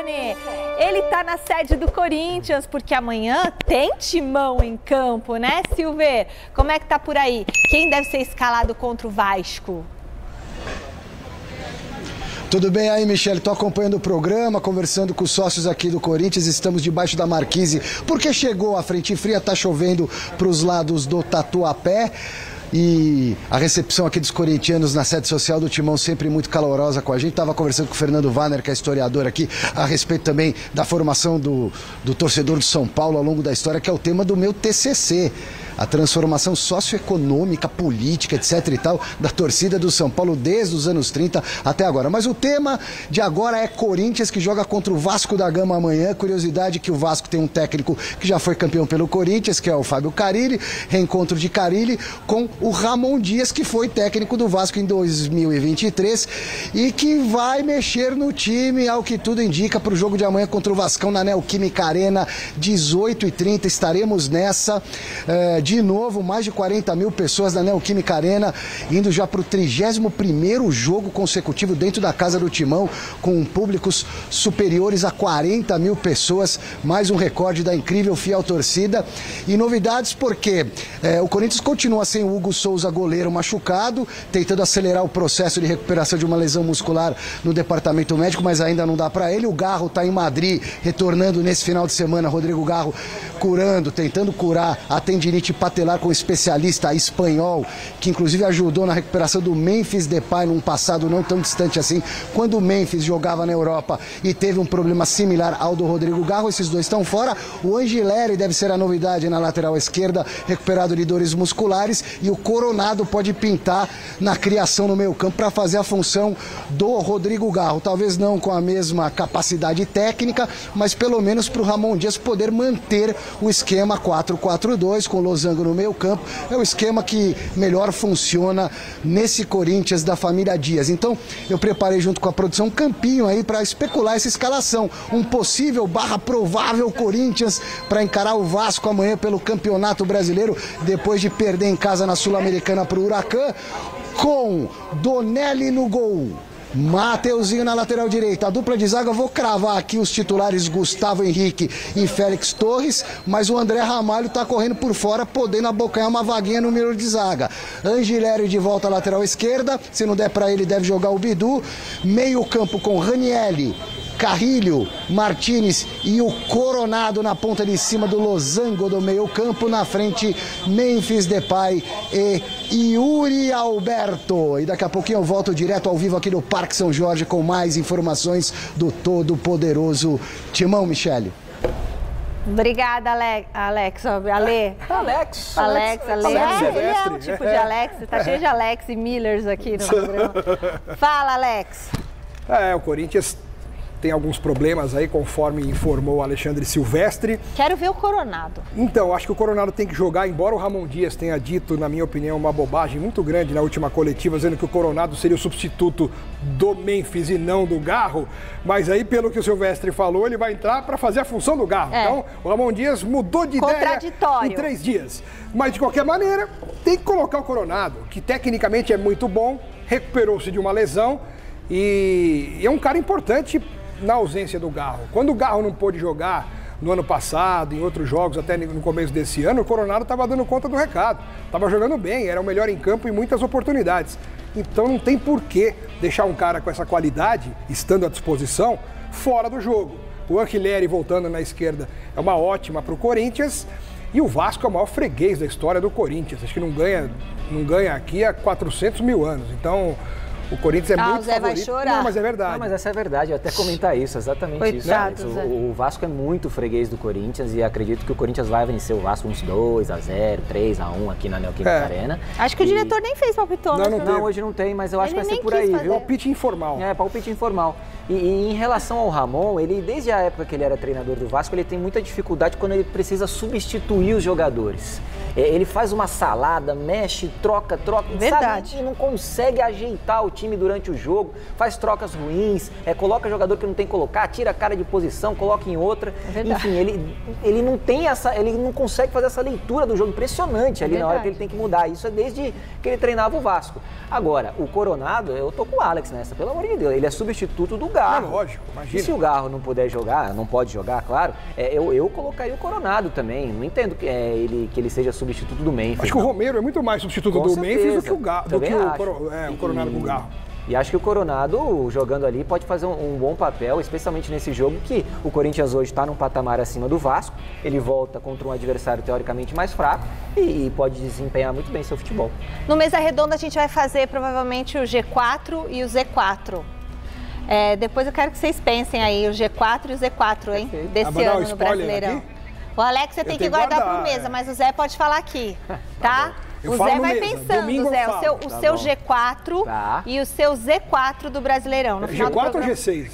Rony. Ele tá na sede do Corinthians, porque amanhã tem timão em campo, né, Silver? Como é que tá por aí? Quem deve ser escalado contra o Vasco? Tudo bem aí, Michele? Estou acompanhando o programa, conversando com os sócios aqui do Corinthians. Estamos debaixo da marquise, porque chegou a frente fria, tá chovendo para os lados do Tatuapé. E a recepção aqui dos corintianos na sede social do Timão sempre muito calorosa com a gente. Estava conversando com o Fernando Vanner, que é historiador aqui, a respeito também da formação do torcedor do São Paulo ao longo da história, que é o tema do meu TCC. A transformação socioeconômica, política, etc e tal, da torcida do São Paulo desde os anos 30 até agora. Mas o tema de agora é Corinthians, que joga contra o Vasco da Gama amanhã. Curiosidade que o Vasco tem um técnico que já foi campeão pelo Corinthians, que é o Fábio Carille. Reencontro de Carille com o Ramon Dias, que foi técnico do Vasco em 2023 e que vai mexer no time, ao que tudo indica, para o jogo de amanhã contra o Vascão na Neoquímica Arena, 18h30. Estaremos nessa. De novo, mais de 40 mil pessoas na Neoquímica Arena, indo já para o 31º jogo consecutivo dentro da Casa do Timão, com públicos superiores a 40 mil pessoas, mais um recorde da incrível fiel torcida. E novidades porque o Corinthians continua sem o Hugo Souza, goleiro, machucado, tentando acelerar o processo de recuperação de uma lesão muscular no departamento médico, mas ainda não dá para ele. O Garro está em Madrid, retornando nesse final de semana. Rodrigo Garro tentando curar a tendinite patelar com um especialista espanhol, que inclusive ajudou na recuperação do Memphis Depay num passado não tão distante assim, quando o Memphis jogava na Europa e teve um problema similar ao do Rodrigo Garro. Esses dois estão fora. O Angileri deve ser a novidade na lateral esquerda, recuperado de dores musculares, e o Coronado pode pintar na criação no meio campo para fazer a função do Rodrigo Garro. Talvez não com a mesma capacidade técnica, mas pelo menos para o Ramon Dias poder manter o esquema 4-4-2 com o Losango no meio campo. É o esquema que melhor funciona nesse Corinthians da família Dias. Então eu preparei junto com a produção um campinho aí para especular essa escalação. Um possível / provável Corinthians para encarar o Vasco amanhã pelo Campeonato Brasileiro, depois de perder em casa na Sul-Americana para o Huracan, com Donelli no gol, Mateuzinho na lateral direita. A dupla de zaga, vou cravar aqui os titulares: Gustavo Henrique e Félix Torres, mas o André Ramalho está correndo por fora, podendo abocanhar uma vaguinha no meio de zaga. Angileri de volta à lateral esquerda, se não der para ele deve jogar o Bidu. Meio campo com Ranielli, Carrilho, Martínez e o Coronado na ponta de cima do Losango do meio campo. Na frente, Memphis Depay e Yuri Alberto. E daqui a pouquinho eu volto direto ao vivo aqui no Parque São Jorge com mais informações do todo-poderoso Timão, Michele. Obrigada, Ale. Alex. Ele é um tipo de Alex. Tá cheio de Alex e Millers aqui no programa. Fala, Alex. O Corinthians tem alguns problemas aí, conforme informou o Alexandre Silvestre. Quero ver o Coronado. Então, acho que o Coronado tem que jogar, embora o Ramon Dias tenha dito, na minha opinião, uma bobagem muito grande na última coletiva, dizendo que o Coronado seria o substituto do Memphis e não do Garro. Mas aí, pelo que o Silvestre falou, ele vai entrar para fazer a função do Garro. Então, o Ramon Dias mudou de ideia em 3 dias. Mas, de qualquer maneira, tem que colocar o Coronado, que tecnicamente é muito bom, recuperou-se de uma lesão e é um cara importante na ausência do Garro. Quando o Garro não pôde jogar no ano passado, em outros jogos, até no começo desse ano, o Coronado estava dando conta do recado. Estava jogando bem, era o melhor em campo em muitas oportunidades. Então não tem por que deixar um cara com essa qualidade, estando à disposição, fora do jogo. O Angileri voltando na esquerda é uma ótima para o Corinthians. E o Vasco é o maior freguês da história do Corinthians. Acho que não ganha aqui há 400 mil anos. Então, o Corinthians é muito Zé favorito. Vai chorar. Não, mas é verdade. Não, mas essa é verdade, eu até comentar isso, exatamente. Coitado, isso. Zé. O Vasco é muito freguês do Corinthians e acredito que o Corinthians vai vencer o Vasco uns 2-0, 3-1 aqui na Neoquímica Arena. Acho que o diretor nem fez palpitômetro. Não, hoje não tem, mas eu acho que vai ser por aí, viu? Palpite informal. Palpite informal. E em relação ao Ramon, ele, desde a época que ele era treinador do Vasco, ele tem muita dificuldade quando ele precisa substituir os jogadores. Ele faz uma salada, mexe, troca, Verdade. sabe? E não consegue ajeitar o time durante o jogo, faz trocas ruins, coloca jogador que não tem que colocar, tira a cara de posição, coloca em outra. Enfim, ele não tem ele não consegue fazer essa leitura do jogo impressionante ali na hora que ele tem que mudar. Isso é desde que ele treinava o Vasco. Agora, o Coronado, eu tô com o Alex nessa, pelo amor de Deus, ele é substituto do Garro. Lógico, imagina. E se o Garro não puder jogar, não pode jogar, claro, eu colocaria o Coronado também. Não entendo que ele seja substituto do Memphis. Acho que o Romero é muito mais substituto do Memphis do que o Coronado com o Garro. E acho que o Coronado, jogando ali, pode fazer um bom papel, especialmente nesse jogo que o Corinthians hoje está num patamar acima do Vasco. Ele volta contra um adversário teoricamente mais fraco e pode desempenhar muito bem seu futebol. No Mesa Redonda a gente vai fazer provavelmente o G4 e o Z4. Depois eu quero que vocês pensem aí, o G4 e o Z4, hein? Desse ano no Brasileirão. Aqui? O Alex você tem que guardar pro Mesa, mas o Zé pode falar aqui, tá? O Zé vai pensando, Zé, o seu G4 e o seu Z4 do Brasileirão. No final G4 do ou G6?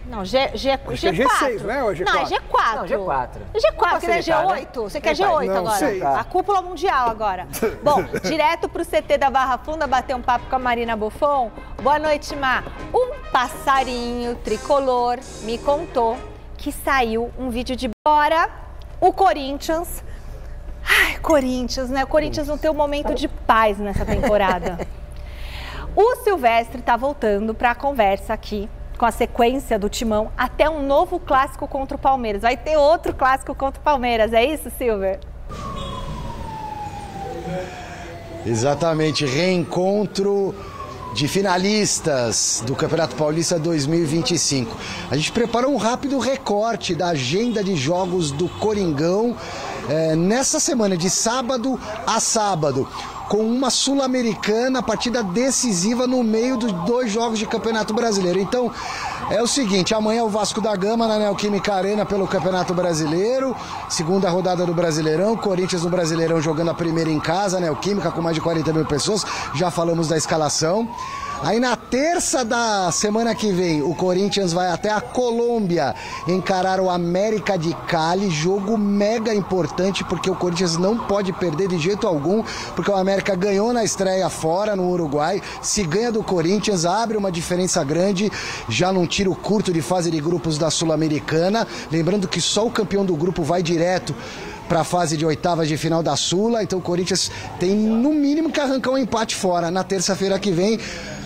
Não, G4. G6, né? Ou G4? Não, é G4. Não, G4. G4, você quer G8? Você quer G8 não, agora? Sei. A cúpula mundial agora. Bom, direto pro CT da Barra Funda, bater um papo com a Marina Buffon. Boa noite, Má. Um passarinho tricolor me contou que saiu um vídeo de bora o Corinthians. Ai, Corinthians, né? O Corinthians não tem um momento de paz nessa temporada. O Silvestre tá voltando para a conversa aqui com a sequência do Timão até um novo clássico contra o Palmeiras. Vai ter outro clássico contra o Palmeiras, é isso, Silver? Exatamente, reencontro de finalistas do Campeonato Paulista 2025. A gente preparou um rápido recorte da agenda de jogos do Coringão nessa semana, de sábado a sábado, com uma Sul-Americana, partida decisiva no meio dos 2 jogos de Campeonato Brasileiro. Então, é o seguinte, amanhã o Vasco da Gama na Neoquímica Arena pelo Campeonato Brasileiro, segunda rodada do Brasileirão, Corinthians no Brasileirão jogando a primeira em casa, Neoquímica com mais de 40 mil pessoas, já falamos da escalação. Aí na terça da semana que vem, o Corinthians vai até a Colômbia encarar o América de Cali, jogo mega importante porque o Corinthians não pode perder de jeito algum, porque o América ganhou na estreia fora no Uruguai, se ganha do Corinthians, abre uma diferença grande, já num tiro curto de fase de grupos da Sul-Americana, lembrando que só o campeão do grupo vai direto para a fase de oitavas de final da Sula, então o Corinthians tem no mínimo que arrancar um empate fora. Na terça-feira que vem,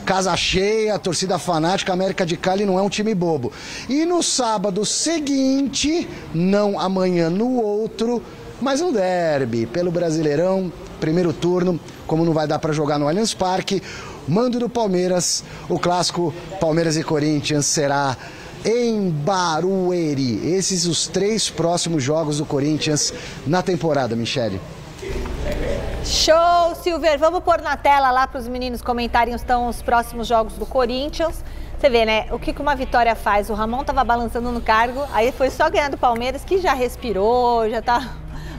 casa cheia, torcida fanática, América de Cali não é um time bobo. E no sábado seguinte, não amanhã, no outro, mais um derby pelo Brasileirão, primeiro turno, como não vai dar para jogar no Allianz Parque, mando do Palmeiras, o clássico Palmeiras e Corinthians será em Barueri. Esses os 3 próximos jogos do Corinthians na temporada, Michele. Show, Silver. Vamos pôr na tela lá para os meninos comentarem estão os próximos jogos do Corinthians. Você vê, né? O que uma vitória faz? O Ramon tava balançando no cargo, aí foi só ganhar do Palmeiras, que já respirou, já tá...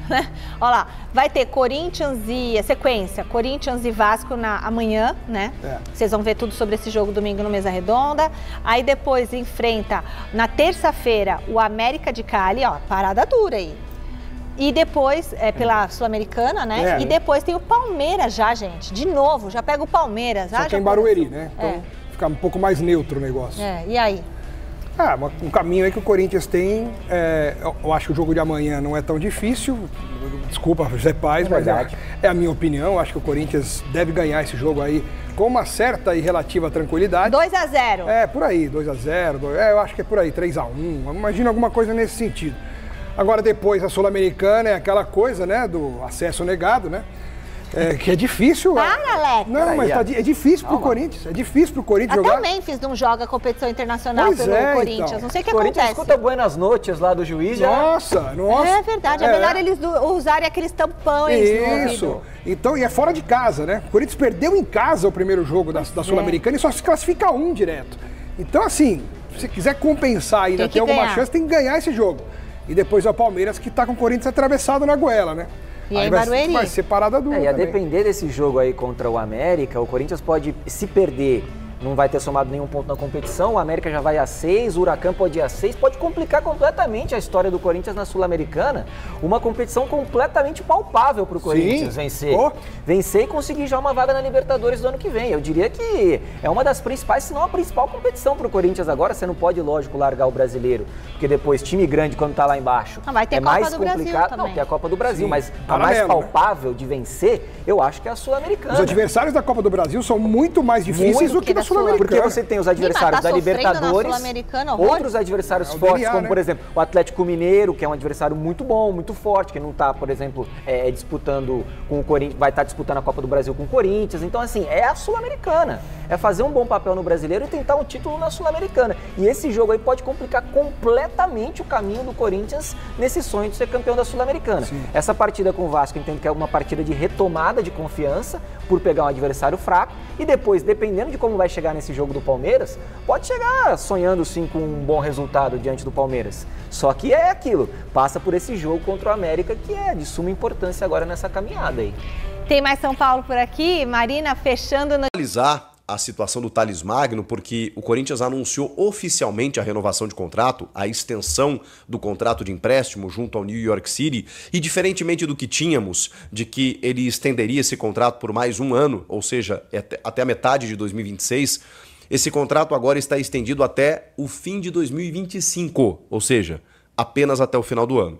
Né? Olha lá, vai ter Corinthians e a sequência, Corinthians e Vasco amanhã, né? Vocês vão ver tudo sobre esse jogo domingo no Mesa Redonda. Aí depois enfrenta na terça-feira o América de Cali, ó, parada dura aí. E depois, pela Sul-Americana, né? E depois tem o Palmeiras já, gente. De novo, já pega o Palmeiras. Só que é em Barueri, né? Então fica um pouco mais neutro o negócio. E aí? Um caminho aí que o Corinthians tem, eu acho que o jogo de amanhã não é tão difícil, desculpa, José Paz, mas é a minha opinião, eu acho que o Corinthians deve ganhar esse jogo aí com uma certa e relativa tranquilidade. 2-0. Por aí, 2-0, eu acho que é por aí, 3-1, imagina alguma coisa nesse sentido. Agora depois a Sul-Americana é aquela coisa, né, do acesso negado, né? Que é difícil. Alex. Não, mas é difícil pro Corinthians. É difícil pro Corinthians jogar. Até o Memphis não joga competição internacional pelo Corinthians. Então. Não sei o que acontece. Escuta buenas noites lá do juiz. Nossa. É verdade. É melhor eles usarem aqueles tampões. Isso. Então, e é fora de casa, né? O Corinthians perdeu em casa o primeiro jogo da Sul-Americana e só se classifica um direto. Então, assim, se você quiser compensar ainda, ter alguma chance, tem que ganhar esse jogo. E depois é o Palmeiras que tá com o Corinthians atravessado na goela, né? E aí Barueri? Vai ser parada dura. E a depender desse jogo aí contra o América, o Corinthians pode se perder não vai ter somado nenhum ponto na competição, o América já vai a 6, o Huracan pode ir a 6, pode complicar completamente a história do Corinthians na Sul-Americana, uma competição completamente palpável para o Corinthians vencer. Vencer e conseguir já uma vaga na Libertadores do ano que vem. Eu diria que é uma das principais, se não a principal competição para o Corinthians agora. Você não pode, lógico, largar o brasileiro, porque depois time grande quando tá lá embaixo vai ter é Copa mais do complicado. Brasil também. Não, tem a Copa do Brasil, Sim, mas a paralelo, mais palpável de vencer, eu acho que é a Sul-Americana. Os adversários da Copa do Brasil são muito mais difíceis do que da Sul-Americana. Porque você tem os adversários da Libertadores, outros adversários fortes, como por exemplo o Atlético Mineiro, que é um adversário muito bom, muito forte, que não está, por exemplo, disputando com o Corinthians, vai estar disputando a Copa do Brasil com o Corinthians. Então, assim, é a Sul-Americana. É fazer um bom papel no Brasileiro e tentar um título na Sul-Americana. E esse jogo aí pode complicar completamente o caminho do Corinthians nesse sonho de ser campeão da Sul-Americana. Essa partida com o Vasco, eu entendo que é uma partida de retomada de confiança por pegar um adversário fraco e depois, dependendo de como vai chegar nesse jogo do Palmeiras, pode chegar sonhando sim com um bom resultado diante do Palmeiras. Só que é aquilo, passa por esse jogo contra o América, que é de suma importância agora nessa caminhada aí. Tem mais São Paulo por aqui, Marina fechando no... Analisar a situação do Thales Magno, porque o Corinthians anunciou oficialmente a renovação de contrato, a extensão do contrato de empréstimo junto ao New York City, e diferentemente do que tínhamos, de que ele estenderia esse contrato por mais um ano, ou seja, até a metade de 2026, esse contrato agora está estendido até o fim de 2025, ou seja, apenas até o final do ano.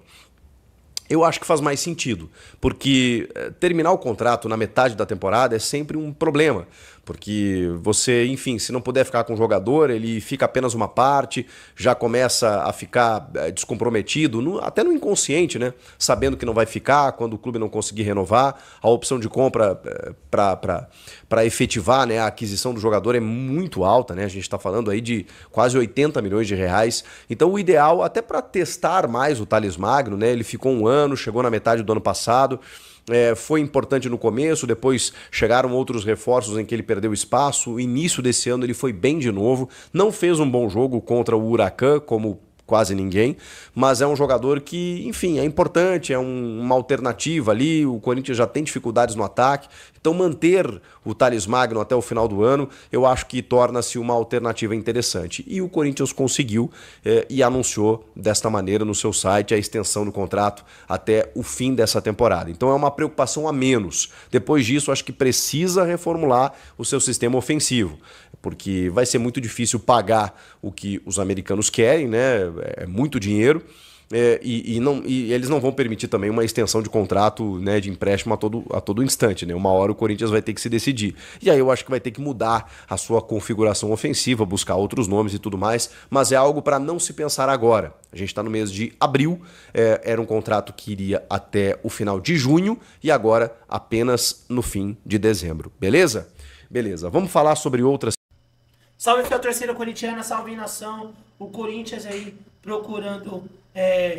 Eu acho que faz mais sentido, porque terminar o contrato na metade da temporada é sempre um problema, porque você, enfim, se não puder ficar com o jogador, ele fica apenas uma parte, já começa a ficar descomprometido, até no inconsciente, né? Sabendo que não vai ficar, quando o clube não conseguir renovar, a opção de compra para efetivar, né, a aquisição do jogador é muito alta, né? A gente está falando aí de quase 80 milhões de reais. Então o ideal, até para testar mais o Thales Magno, né? Ele ficou um ano, chegou na metade do ano passado, foi importante no começo, depois chegaram outros reforços em que ele perdeu espaço, o início desse ano ele foi bem de novo, não fez um bom jogo contra o Huracan, como quase ninguém, mas é um jogador que, enfim, é importante, é uma alternativa ali, o Corinthians já tem dificuldades no ataque, então manter o Thales Magno até o final do ano, eu acho que torna-se uma alternativa interessante. E o Corinthians conseguiu e anunciou desta maneira no seu site a extensão do contrato até o fim dessa temporada. Então é uma preocupação a menos. Depois disso, acho que precisa reformular o seu sistema ofensivo, porque vai ser muito difícil pagar o que os americanos querem, né? É muito dinheiro. E eles não vão permitir também uma extensão de contrato, né, de empréstimo a todo instante, né? Uma hora o Corinthians vai ter que se decidir. E aí eu acho que vai ter que mudar a sua configuração ofensiva, buscar outros nomes e tudo mais, mas é algo para não se pensar agora. A gente está no mês de abril, era um contrato que iria até o final de junho e agora apenas no fim de dezembro. Beleza? Beleza. Vamos falar sobre outras... Salve, fiel torcida corintiana, salve nação. O Corinthians aí procurando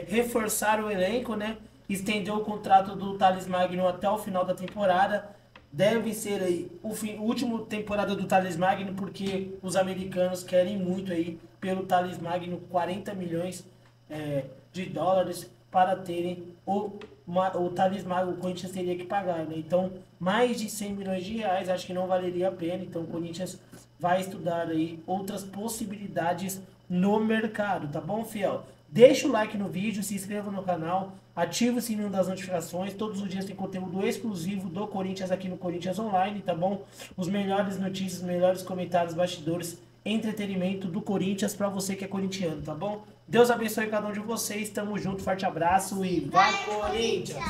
reforçar o elenco, né? Estendeu o contrato do Thales Magno até o final da temporada. Deve ser aí o último temporada do Thales Magno, porque os americanos querem muito aí pelo Thales Magno 40 milhões de dólares para terem o Thales Magno. O Corinthians teria que pagar, né? Então, mais de 100 milhões de reais, acho que não valeria a pena. Então, o Corinthians vai estudar aí outras possibilidades no mercado, tá bom, fiel? Deixa o like no vídeo, se inscreva no canal, ative o sininho das notificações. Todos os dias tem conteúdo exclusivo do Corinthians aqui no Corinthians Online, tá bom? Os melhores notícias, melhores comentários, bastidores, entretenimento do Corinthians pra você que é corintiano, tá bom? Deus abençoe cada um de vocês, tamo junto, forte abraço e vai Corinthians!